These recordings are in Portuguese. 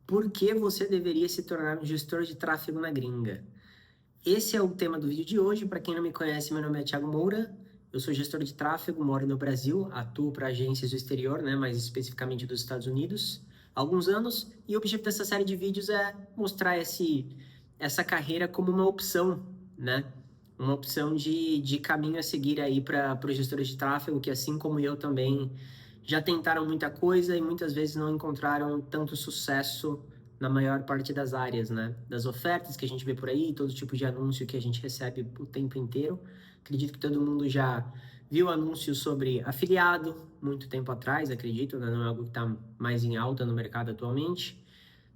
Por que você deveria se tornar um gestor de tráfego na gringa? Esse é o tema do vídeo de hoje. Para quem não me conhece, meu nome é Thiago Moura. Eu sou gestor de tráfego, moro no Brasil, atuo para agências do exterior, né, mais especificamente dos Estados Unidos, há alguns anos. E o objetivo dessa série de vídeos é mostrar essa carreira como uma opção, né? Uma opção de caminho a seguir aí para os gestores de tráfego, que assim como eu também já tentaram muita coisa e muitas vezes não encontraram tanto sucesso na maior parte das áreas, né? Das ofertas que a gente vê por aí, todo tipo de anúncio que a gente recebe o tempo inteiro. Acredito que todo mundo já viu anúncios sobre afiliado muito tempo atrás, acredito, né? Não é algo que está mais em alta no mercado atualmente.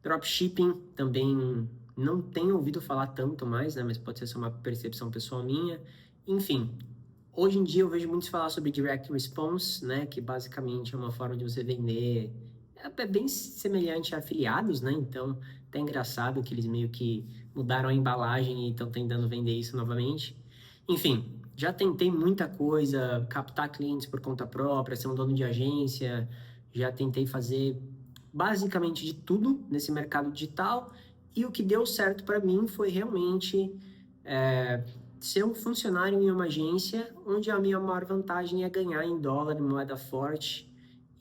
Dropshipping também não tenho ouvido falar tanto mais, né? Mas pode ser só uma percepção pessoal minha. Enfim, hoje em dia eu vejo muitos falar sobre Direct Response, né? Que basicamente é uma forma de você vender. É bem semelhante a afiliados, né? Então, até engraçado que eles meio que mudaram a embalagem e estão tentando vender isso novamente. Enfim, já tentei muita coisa, captar clientes por conta própria, ser um dono de agência, já tentei fazer basicamente de tudo nesse mercado digital, e o que deu certo para mim foi realmente ser um funcionário em uma agência onde a minha maior vantagem é ganhar em dólar, em moeda forte,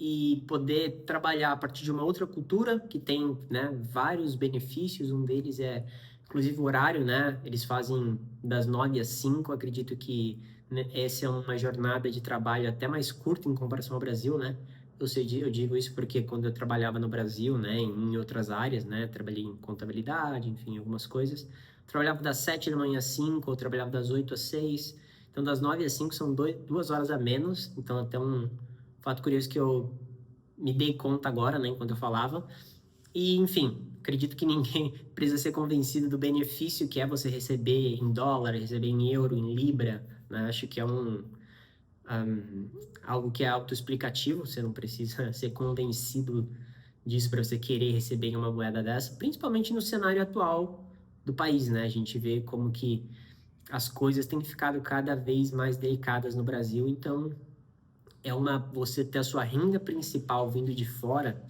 e poder trabalhar a partir de uma outra cultura que tem, né, vários benefícios. Um deles é, inclusive, o horário, né? Eles fazem das 9 às 5. Acredito que, né, essa é uma jornada de trabalho até mais curta em comparação ao Brasil, né? Eu digo isso porque quando eu trabalhava no Brasil, né, em outras áreas, né, trabalhei em contabilidade, enfim, algumas coisas, trabalhava das 7 da manhã às 5, ou trabalhava das 8 às 6, então das 9 às 5 são 2 horas a menos, então até um fato curioso que eu me dei conta agora, né, enquanto eu falava. E, enfim, acredito que ninguém precisa ser convencido do benefício que é você receber em dólar, receber em euro, em libra, né? Acho que é um, algo que é autoexplicativo, você não precisa ser convencido disso para você querer receber em uma moeda dessa, principalmente no cenário atual do país, né? A gente vê como que as coisas têm ficado cada vez mais delicadas no Brasil, então você ter a sua renda principal vindo de fora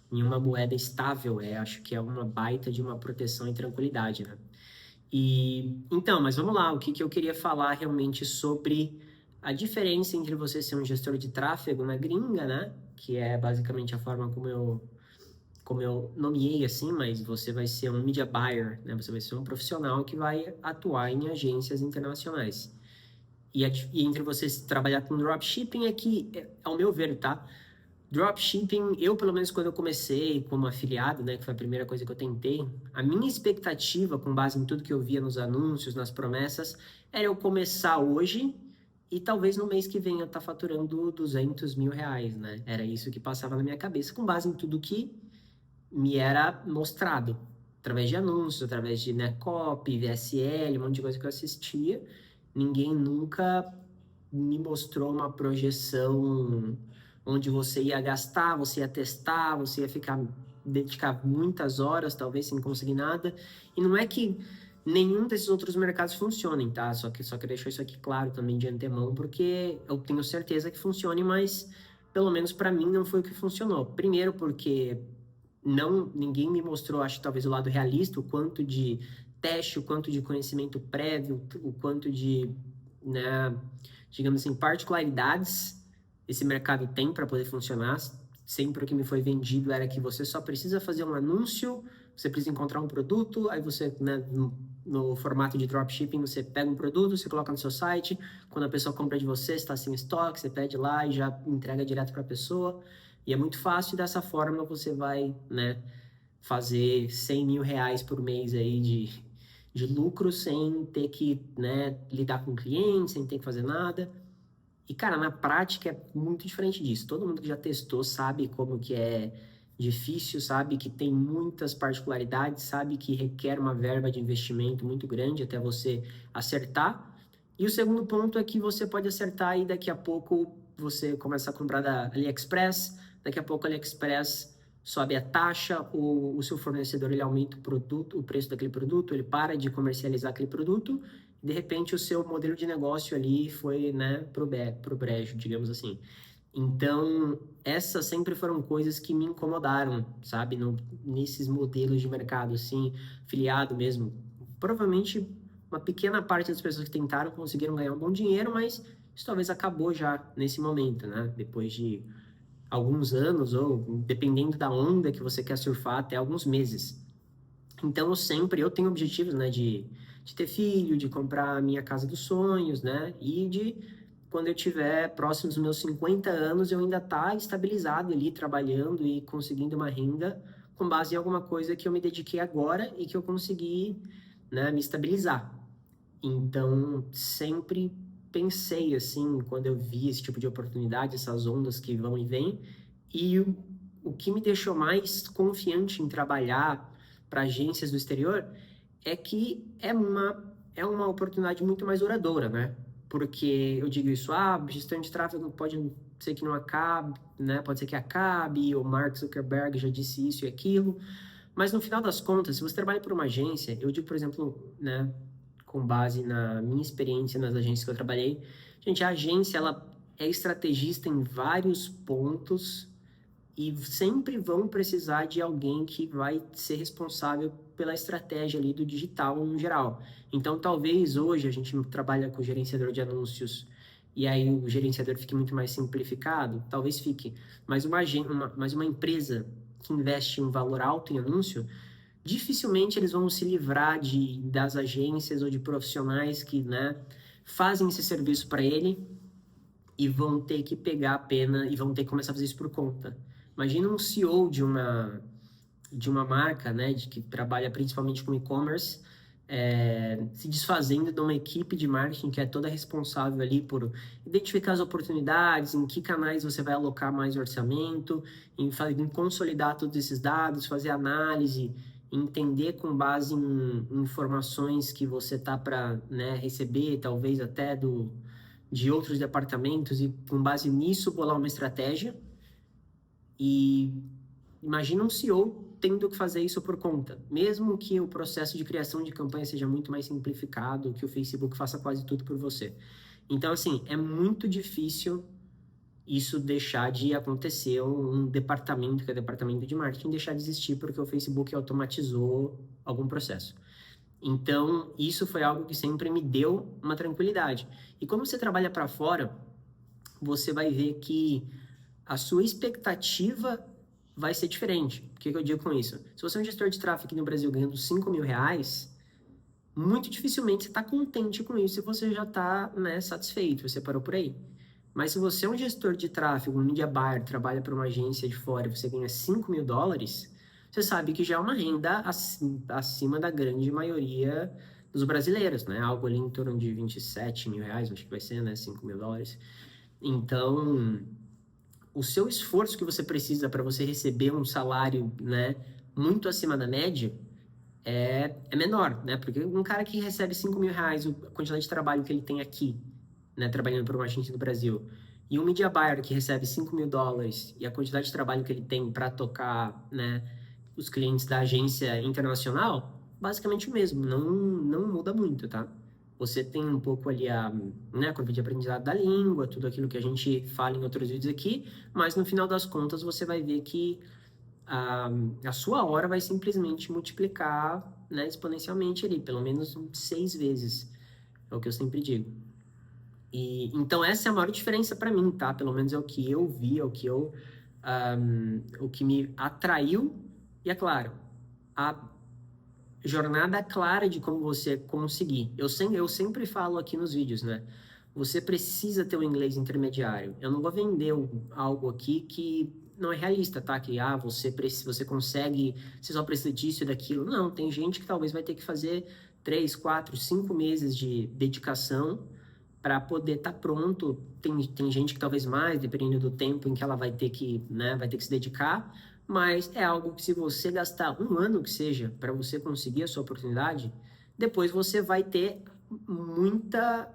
em uma moeda estável, acho que é uma baita de uma proteção e tranquilidade, né? E então, mas vamos lá, o que eu queria falar realmente sobre a diferença entre você ser um gestor de tráfego na gringa, né? Que é basicamente a forma como eu nomeei assim, mas você vai ser um media buyer, né? Você vai ser um profissional que vai atuar em agências internacionais. E entre você trabalhar com dropshipping é que, ao meu ver, tá? Dropshipping, eu pelo menos quando eu comecei como afiliado, né, que foi a primeira coisa que eu tentei, a minha expectativa, com base em tudo que eu via nos anúncios, nas promessas, era eu começar hoje e talvez no mês que vem eu estar faturando R$ 200.000, né? Era isso que passava na minha cabeça, com base em tudo que me era mostrado, através de anúncios, através de, né, copy, VSL, um monte de coisa que eu assistia. Ninguém nunca me mostrou uma projeção onde você ia gastar, você ia testar, você ia dedicar muitas horas, talvez sem conseguir nada. E não é que nenhum desses outros mercados funcionem, tá? Só que deixar isso aqui claro também de antemão, porque eu tenho certeza que funcione, mas pelo menos para mim não foi o que funcionou. Primeiro porque ninguém me mostrou, acho, talvez o lado realista, o quanto de teste, o quanto de conhecimento prévio, o quanto de, né, digamos assim, particularidades esse mercado tem para poder funcionar. Sempre o que me foi vendido era que você só precisa fazer um anúncio, você precisa encontrar um produto, aí você, né, no formato de dropshipping, você pega um produto, você coloca no seu site, quando a pessoa compra de você, está sem estoque, você pede lá e já entrega direto para a pessoa. E é muito fácil, dessa forma você vai, né, fazer R$ 100.000 por mês aí de lucro sem ter que, né, lidar com clientes, sem ter que fazer nada. E, cara, na prática é muito diferente disso. Todo mundo que já testou sabe como que é difícil, sabe que tem muitas particularidades, sabe que requer uma verba de investimento muito grande até você acertar. E o segundo ponto é que você pode acertar e daqui a pouco você começa a comprar da AliExpress, daqui a pouco a AliExpress sobe a taxa, o seu fornecedor ele aumenta o produto, o preço daquele produto, ele para de comercializar aquele produto, de repente o seu modelo de negócio ali foi, né, pro brejo, digamos assim. Então, essas sempre foram coisas que me incomodaram, sabe? Nesses modelos de mercado, assim, filiado mesmo. Provavelmente, uma pequena parte das pessoas que tentaram conseguiram ganhar um bom dinheiro, mas isso talvez acabou já nesse momento, né? Depois de alguns anos, ou dependendo da onda que você quer surfar, até alguns meses. Então, eu tenho objetivos, né, de ter filho, de comprar a minha casa dos sonhos, né, e de, quando eu tiver próximo dos meus 50 anos, eu ainda estar estabilizado ali, trabalhando e conseguindo uma renda com base em alguma coisa que eu me dediquei agora e que eu consegui, né, me estabilizar. Então, sempre pensei assim, quando eu vi esse tipo de oportunidade, essas ondas que vão e vêm, e o que me deixou mais confiante em trabalhar para agências do exterior é que é uma oportunidade muito mais duradoura, né? Porque eu digo isso, gestão de tráfego pode ser que não acabe, né? Pode ser que acabe, o Mark Zuckerberg já disse isso e aquilo, mas no final das contas, se você trabalha por uma agência, eu digo, por exemplo, né, com base na minha experiência nas agências que eu trabalhei, gente, a agência ela é estrategista em vários pontos e sempre vão precisar de alguém que vai ser responsável pela estratégia ali do digital no geral. Então, talvez hoje a gente trabalha com gerenciador de anúncios e aí o gerenciador fique muito mais simplificado, talvez fique, mas mas uma empresa que investe um valor alto em anúncio, dificilmente eles vão se livrar das agências ou de profissionais que, né, fazem esse serviço para ele e vão ter que pegar a pena e vão ter que começar a fazer isso por conta. Imagina um CEO de uma marca, né, que trabalha principalmente com e-commerce, se desfazendo de uma equipe de marketing que é toda responsável ali por identificar as oportunidades, em que canais você vai alocar mais orçamento, em consolidar todos esses dados, fazer análise, entender com base em informações que você tá para, né, receber, talvez até de outros departamentos, e com base nisso bolar uma estratégia. E imagina um CEO tendo que fazer isso por conta, mesmo que o processo de criação de campanha seja muito mais simplificado, que o Facebook faça quase tudo por você. Então, assim, é muito difícil isso deixar de acontecer, um departamento, que é o departamento de marketing, deixar de existir porque o Facebook automatizou algum processo. Então, isso foi algo que sempre me deu uma tranquilidade. E como você trabalha para fora, você vai ver que a sua expectativa vai ser diferente. O que eu digo com isso? Se você é um gestor de tráfego aqui no Brasil ganhando R$ 5.000, muito dificilmente você está contente com isso e você já está, né, satisfeito, você parou por aí. Mas se você é um gestor de tráfego, um media buyer, trabalha para uma agência de fora e você ganha US$ 5.000, você sabe que já é uma renda acima da grande maioria dos brasileiros, né? Algo ali em torno de R$ 27.000, acho que vai ser, né? US$ 5.000. Então, o seu esforço que você precisa para você receber um salário, né, muito acima da média é menor, né? Porque um cara que recebe R$ 5.000, a quantidade de trabalho que ele tem aqui, né, trabalhando por uma agência do Brasil, e um media buyer que recebe US$ 5.000 e a quantidade de trabalho que ele tem para tocar, né, os clientes da agência internacional, basicamente o mesmo, não muda muito, tá? Você tem um pouco ali né, a curva de aprendizado da língua, tudo aquilo que a gente fala em outros vídeos aqui, mas no final das contas você vai ver que a, a sua hora vai simplesmente multiplicar, né, exponencialmente ali, pelo menos 6 vezes, é o que eu sempre digo. E então essa é a maior diferença para mim, tá? Pelo menos é o que eu vi, é o que me atraiu. E é claro, a jornada clara de como você conseguir. Eu sempre falo aqui nos vídeos, né? Você precisa ter um inglês intermediário. Eu não vou vender algo aqui que não é realista, tá? Que você consegue, você só precisa disso e daquilo. Não, tem gente que talvez vai ter que fazer 3, 4, 5 meses de dedicação para poder estar pronto. Tem gente que talvez mais, dependendo do tempo em que ela vai ter que, né, vai ter que se dedicar, mas é algo que se você gastar um ano que seja para você conseguir a sua oportunidade, depois você vai ter muita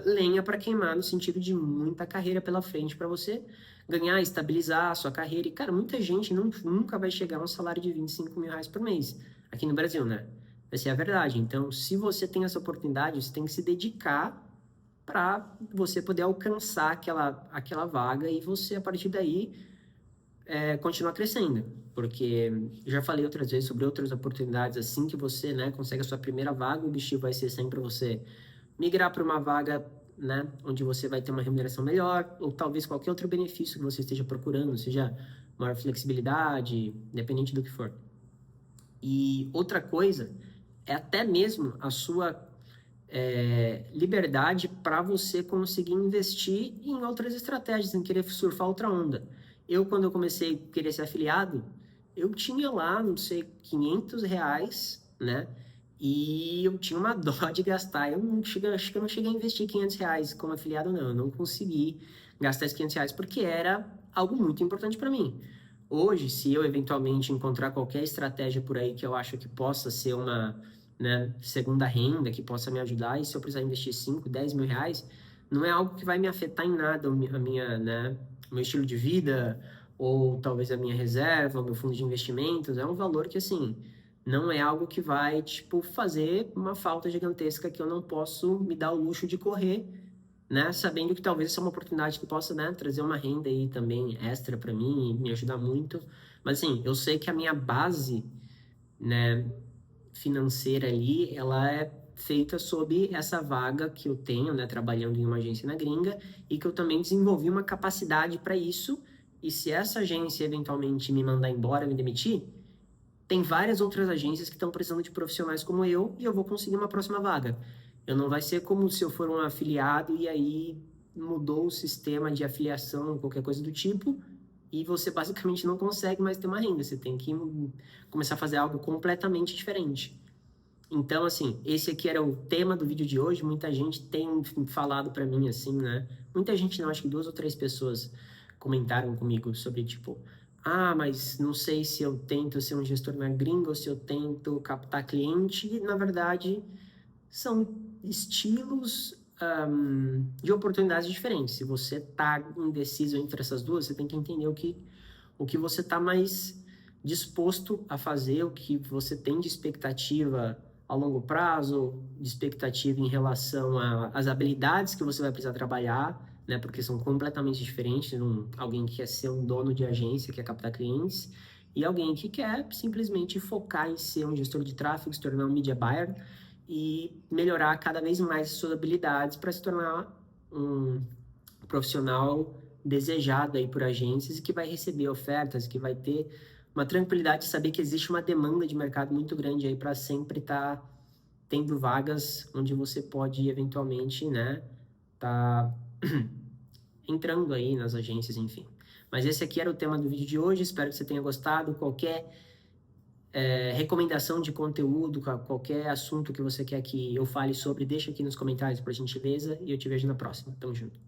lenha para queimar, no sentido de muita carreira pela frente para você ganhar, estabilizar a sua carreira. E, cara, muita gente nunca vai chegar a um salário de R$ 25.000 por mês, aqui no Brasil, né? Essa é a verdade. Então, se você tem essa oportunidade, você tem que se dedicar para você poder alcançar aquela vaga e você, a partir daí, continuar crescendo. Porque já falei outras vezes sobre outras oportunidades, assim que você, né, consegue a sua primeira vaga, o objetivo vai ser sempre você migrar para uma vaga, né, onde você vai ter uma remuneração melhor, ou talvez qualquer outro benefício que você esteja procurando, seja maior flexibilidade, independente do que for. E outra coisa é até mesmo a sua liberdade para você conseguir investir em outras estratégias, em querer surfar outra onda. Quando eu comecei a querer ser afiliado, eu tinha lá, não sei, R$ 500, né? E eu tinha uma dó de gastar. Acho que eu não cheguei a investir R$ 500 como afiliado, não. Eu não consegui gastar esses R$ 500 porque era algo muito importante para mim. Hoje, se eu eventualmente encontrar qualquer estratégia por aí que eu acho que possa ser uma, né, segunda renda, que possa me ajudar, e se eu precisar investir 5, 10 mil reais, não é algo que vai me afetar em nada a minha, né, o meu estilo de vida, ou talvez a minha reserva, o meu fundo de investimentos. É um valor que, assim, não é algo que vai, tipo, fazer uma falta gigantesca que eu não posso me dar o luxo de correr, né? Sabendo que talvez essa é uma oportunidade que possa, né, trazer uma renda aí também extra para mim e me ajudar muito. Mas, assim, eu sei que a minha base, né, financeira ali, ela é feita sob essa vaga que eu tenho, né, trabalhando em uma agência na gringa, e que eu também desenvolvi uma capacidade para isso. E se essa agência eventualmente me mandar embora, me demitir, tem várias outras agências que estão precisando de profissionais como eu e eu vou conseguir uma próxima vaga. Eu não vai ser como se eu for um afiliado e aí mudou o sistema de afiliação, qualquer coisa do tipo, e você basicamente não consegue mais ter uma renda. Você tem que começar a fazer algo completamente diferente. Então, assim, esse aqui era o tema do vídeo de hoje. Muita gente tem falado para mim assim, né? Muita gente não, acho que 2 ou 3 pessoas comentaram comigo sobre, tipo, mas não sei se eu tento ser um gestor na gringa ou se eu tento captar cliente. E, na verdade, são estilos de oportunidades diferentes. Se você tá indeciso entre essas duas, você tem que entender o que você tá mais disposto a fazer, o que você tem de expectativa a longo prazo, de expectativa em relação às habilidades que você vai precisar trabalhar, né? Porque são completamente diferentes. Alguém que quer ser um dono de agência, quer captar clientes, e alguém que quer simplesmente focar em ser um gestor de tráfego, se tornar um media buyer e melhorar cada vez mais as suas habilidades para se tornar um profissional desejado aí por agências e que vai receber ofertas, que vai ter uma tranquilidade de saber que existe uma demanda de mercado muito grande aí para sempre estar tendo vagas onde você pode eventualmente, né, tá entrando aí nas agências, enfim. Mas esse aqui era o tema do vídeo de hoje, espero que você tenha gostado. Qualquer recomendação de conteúdo, qualquer assunto que você quer que eu fale sobre, deixa aqui nos comentários, por gentileza, e eu te vejo na próxima. Tamo junto.